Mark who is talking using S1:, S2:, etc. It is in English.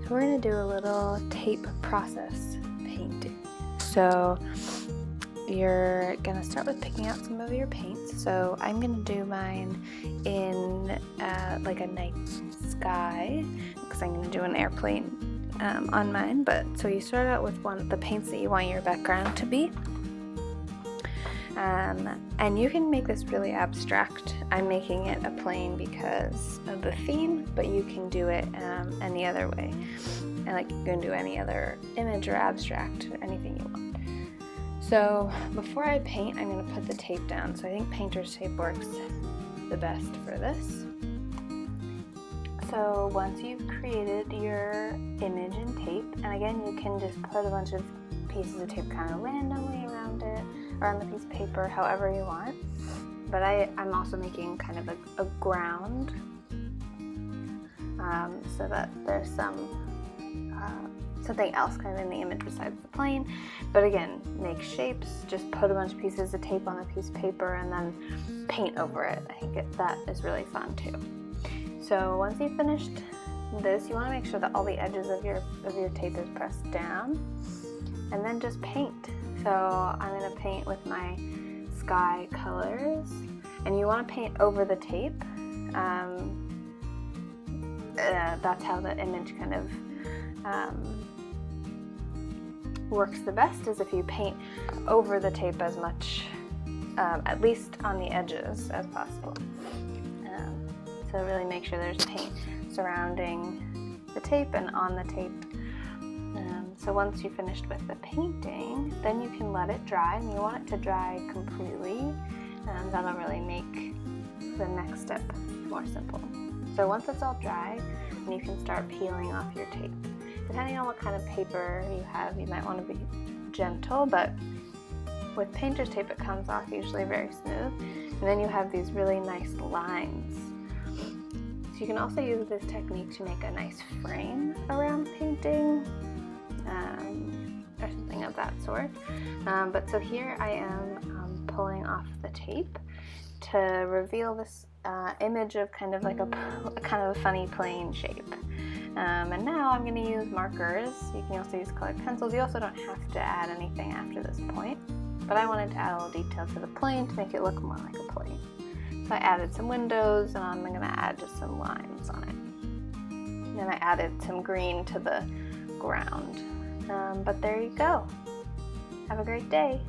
S1: we're going to do a little tape process painting. So you're going to start with picking out some of your paints. So I'm going to do mine in like a night sky, because I'm going to do an airplane on mine. But so you start out with the paints that you want your background to be. And you can make this really abstract. I'm making it a plane because of the theme, but you can do it any other way. And like you can do any other image or abstract, anything you want. So before I paint, I'm going to put the tape down. So I think painter's tape works the best for this. So once you've created your image in tape, and again, you can just put a bunch of pieces of tape kind of randomly around it, or on the piece of paper, however you want. But I'm also making kind of a ground, so that there's something else kind of in the image besides the plane. But again, make shapes, just put a bunch of pieces of tape on a piece of paper and then paint over it. I think that is really fun too. So once you've finished this, you want to make sure that all the edges of your tape is pressed down, and then just paint. So I'm going to paint with my sky colors, and you want to paint over the tape. That's how the image kind of works the best, is if you paint over the tape as much, at least on the edges, as possible. So really make sure there's paint surrounding the tape and on the tape. So once you're finished with the painting, then you can let it dry, and you want it to dry completely. That'll really make the next step more simple. So once it's all dry, then you can start peeling off your tape. Depending on what kind of paper you have, you might want to be gentle, but with painter's tape it comes off usually very smooth, and then you have these really nice lines. So you can also use this technique to make a nice frame around painting, or something of that sort. But so here I am pulling off the tape to reveal this image of kind of like a kind of a funny plane shape. And now I'm going to use markers. You can also use colored pencils. You also don't have to add anything after this point, but I wanted to add a little detail to the plane to make it look more like a plane. So I added some windows, and I'm going to add just some lines on it. And then I added some green to the ground. But there you go. Have a great day.